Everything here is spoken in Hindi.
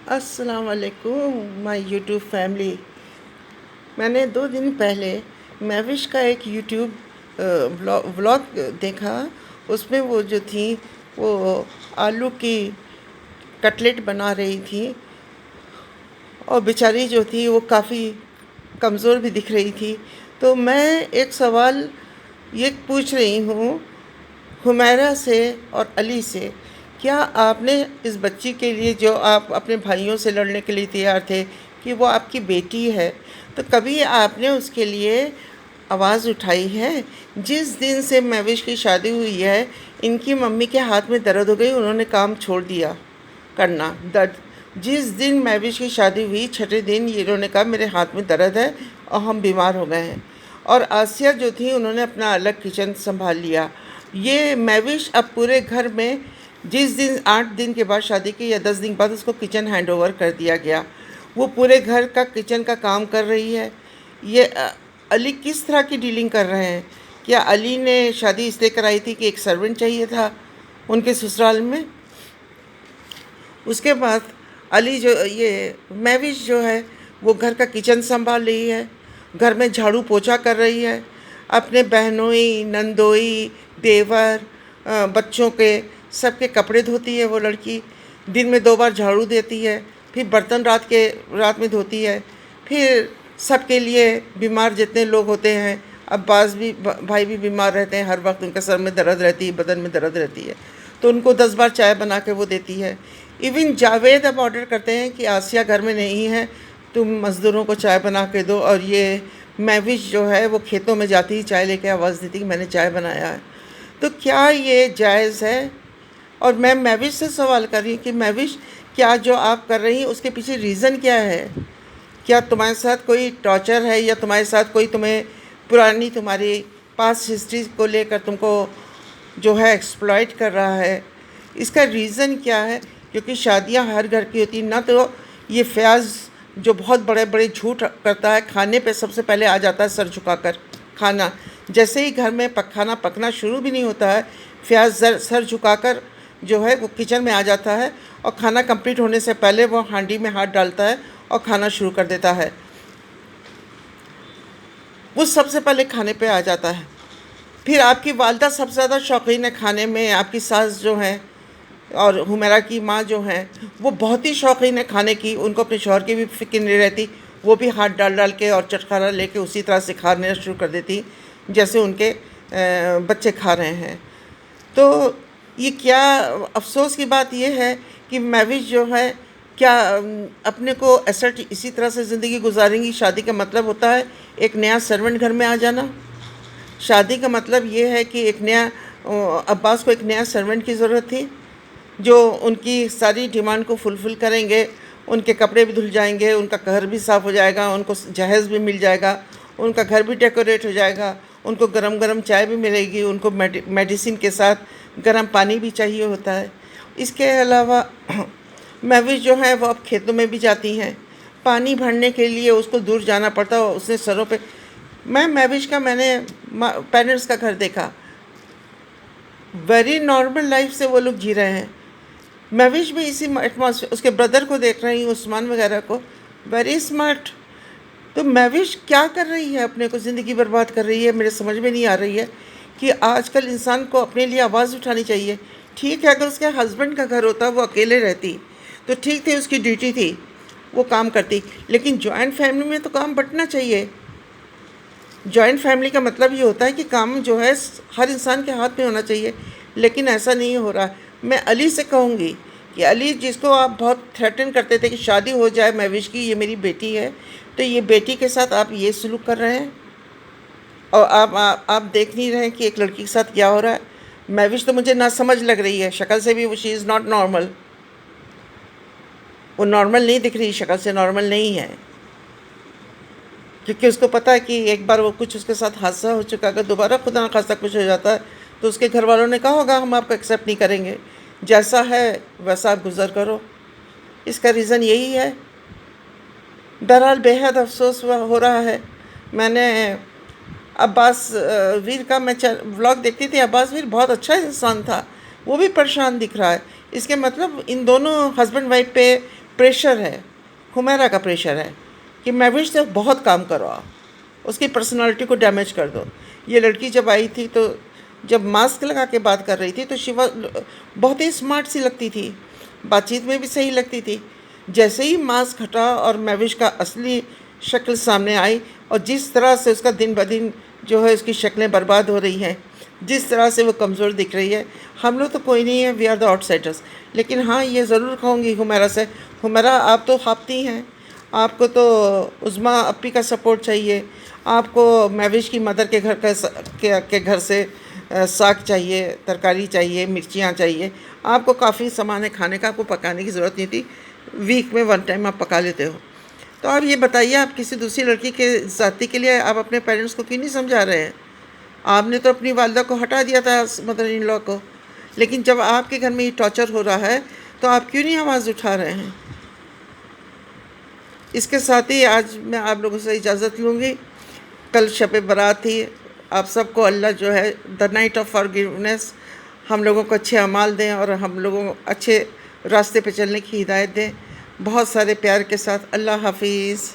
अस्सलाम वालेकुम माय यूट्यूब फैमिली। मैंने 2 दिन पहले महविश का एक यूट्यूब व्लॉग देखा। उसमें वो जो थी वो आलू की कटलेट बना रही थी और बेचारी जो थी वो काफ़ी कमज़ोर भी दिख रही थी। तो मैं एक सवाल ये पूछ रही हूँ हुमैरा से और अली से, क्या आपने इस बच्ची के लिए, जो आप अपने भाइयों से लड़ने के लिए तैयार थे कि वो आपकी बेटी है, तो कभी आपने उसके लिए आवाज़ उठाई है? जिस दिन से महविश की शादी हुई है, इनकी मम्मी के हाथ में दर्द हो गई, उन्होंने काम छोड़ दिया करना दर्द। जिस दिन महविश की शादी हुई, छठे दिन ये इन्होंने कहा मेरे हाथ में दर्द है और हम बीमार हो गए हैं। और आसिया जो थी, उन्होंने अपना अलग किचन संभाल लिया। ये महविश अब पूरे घर में, जिस दिन 8 दिन के बाद शादी की या 10 दिन बाद उसको किचन हैंड ओवर कर दिया गया, वो पूरे घर का किचन का काम कर रही है। ये अली किस तरह की डीलिंग कर रहे हैं? क्या अली ने शादी इसलिए कराई थी कि एक सर्वेंट चाहिए था उनके ससुराल में? उसके बाद अली जो ये महविश जो है वो घर का किचन संभाल रही है, घर में झाड़ू पोछा कर रही है, अपने बहनोई, नंदोई, देवर, बच्चों के सबके कपड़े धोती है। वो लड़की दिन में 2 बार झाड़ू देती है, फिर बर्तन रात में धोती है, फिर सबके लिए बीमार जितने लोग होते हैं, अब्बास भी भाई भी बीमार रहते हैं, हर वक्त उनके सर में दर्द रहती है, बदन में दर्द रहती है, तो उनको 10 बार चाय बना के वो देती है। इवन जावेद अब ऑर्डर करते हैं कि आसिया घर में नहीं है, तुम मज़दूरों को चाय बना के दो। और ये महविश जो है वो खेतों में जाती ही चाय लेके आवाज़ देती कि मैंने चाय बनाया है। तो क्या ये जायज़ है? और मैं महविश से सवाल कर रही हूँ कि महविश, क्या जो आप कर रही हैं उसके पीछे रीज़न क्या है? क्या तुम्हारे साथ कोई टॉर्चर है, या तुम्हारे साथ कोई तुम्हें पुरानी तुम्हारी पास्ट हिस्ट्री को लेकर तुमको जो है एक्सप्लॉइट कर रहा है? इसका रीज़न क्या है? क्योंकि शादियां हर घर की होती ना। तो ये फ़याज़ जो बहुत बड़े बड़े झूठ करता है, खाने पे सबसे पहले आ जाता है सर झुकाकर खाना। जैसे ही घर में खाना पकना शुरू भी नहीं होता है, फ़याज़ सर झुकाकर जो है वो किचन में आ जाता है और खाना कंप्लीट होने से पहले वो हांडी में हाथ डालता है और खाना शुरू कर देता है। वो सबसे पहले खाने पे आ जाता है। फिर आपकी वालदा सबसे ज़्यादा शौकीन है खाने में, आपकी सास जो हैं और हुमैरा की माँ जो हैं वो बहुत ही शौकीन है खाने की। उनको अपने शौहर की भी फ़िक्र नहीं रहती, वो भी हाथ डाल डाल के और चटखाना लेके उसी तरह से खाना शुरू कर देती जैसे उनके बच्चे खा रहे हैं। तो ये क्या अफ़सोस की बात ये है कि महविश जो है, क्या अपने को एसेट इसी तरह से ज़िंदगी गुजारेंगी? शादी का मतलब होता है एक नया सर्वेंट घर में आ जाना। शादी का मतलब ये है कि एक नया अब्बास को एक नया सर्वेंट की ज़रूरत थी जो उनकी सारी डिमांड को फुलफ़िल करेंगे। उनके कपड़े भी धुल जाएंगे, उनका घर भी साफ़ हो जाएगा, उनको जहेज़ भी मिल जाएगा, उनका घर भी डेकोरेट हो जाएगा, उनको गरम गरम चाय भी मिलेगी, उनको मेडिसिन के साथ गरम पानी भी चाहिए होता है। इसके अलावा महविश जो है वो अब खेतों में भी जाती हैं, पानी भरने के लिए उसको दूर जाना पड़ता है। उसने सरों पे, महविश का मैंने पेरेंट्स का घर देखा, वेरी नॉर्मल लाइफ से वो लोग जी रहे हैं। महविश भी इसी एटमॉस्फेयर, उसके ब्रदर को देख रही हूँ, उस्मान वगैरह को, वेरी स्मार्ट। तो महविश क्या कर रही है? अपने को ज़िंदगी बर्बाद कर रही है। मेरे समझ में नहीं आ रही है कि आजकल इंसान को अपने लिए आवाज़ उठानी चाहिए। ठीक है, अगर उसके हस्बैंड का घर होता, वो अकेले रहती तो ठीक थी, उसकी ड्यूटी थी, वो काम करती, लेकिन जॉइंट फैमिली में तो काम बंटना चाहिए। जॉइंट फैमिली का मतलब ये होता है कि काम जो है हर इंसान के हाथ में होना चाहिए, लेकिन ऐसा नहीं हो रहा। मैं अली से कहूँगी कि अली, जिसको आप बहुत थ्रेटन करते थे कि शादी हो जाए महविश की, ये मेरी बेटी है, तो ये बेटी के साथ आप ये सलूक कर रहे हैं और आप देख नहीं रहे हैं कि एक लड़की के साथ क्या हो रहा है। महविश तो मुझे ना समझ लग रही है, शक्ल से भी वो शी इज़ नॉट नॉर्मल। वो नॉर्मल नहीं दिख रही, शक्ल से नॉर्मल नहीं है, क्योंकि उसको पता है कि एक बार वो कुछ उसके साथ हादसा हो चुका, अगर दोबारा खुदा न खास्ता कुछ हो जाता है तो उसके घर वालों ने कहा होगा हम आपको एक्सेप्ट नहीं करेंगे, जैसा है वैसा आप गुज़र करो। इसका रीज़न यही है। बहरहाल बेहद अफसोस हो रहा है। मैंने अब्बास वीर का मैं व्लॉग देखती थी। अब्बास वीर बहुत अच्छा इंसान था, वो भी परेशान दिख रहा है। इसके मतलब इन दोनों हस्बैंड वाइफ पे प्रेशर है, हुमैरा का प्रेशर है कि महविश से बहुत काम करवाओ, उसकी पर्सनालिटी को डैमेज कर दो। ये लड़की जब आई थी तो जब मास्क लगा के बात कर रही थी तो शिवा बहुत ही स्मार्ट सी लगती थी, बातचीत में भी सही लगती थी। जैसे ही मास्क हटा और महविश का असली शक्ल सामने आई और जिस तरह से उसका दिन ब दिन जो है उसकी शक्लें बर्बाद हो रही हैं, जिस तरह से वो कमज़ोर दिख रही है, हम लोग तो कोई नहीं है, वी आर द आउटसाइडर्स। लेकिन हाँ, ये ज़रूर कहूँगी हुमैरा से, हुमैरा आप तो हाफ़ती हैं, आपको तो उज़्मा अप्पी का सपोर्ट चाहिए, आपको महविश की मदर के घर के घर से साग चाहिए, तरकारी चाहिए, मिर्चियाँ चाहिए। आपको काफ़ी सामान है खाने का, आपको पकाने की ज़रूरत नहीं थी, वीक में 1 टाइम आप पका लेते हो। तो आप ये बताइए, आप किसी दूसरी लड़की के ज़ाती के लिए आप अपने पेरेंट्स को क्यों नहीं समझा रहे हैं? आपने तो अपनी वालिदा को हटा दिया था मदर इन लॉ को, लेकिन जब आपके घर में ये टॉर्चर हो रहा है तो आप क्यों नहीं आवाज़ उठा रहे हैं? इसके साथ ही आज मैं आप लोगों से इजाज़त लूँगी। कल शब बारात थी, आप सबको अल्लाह जो है द नाइट ऑफ फॉरगिवनेस, हम लोगों को अच्छे अमाल दें और हम लोगों को अच्छे रास्ते पे चलने की हिदायत दें। बहुत सारे प्यार के साथ, अल्लाह हाफिज़।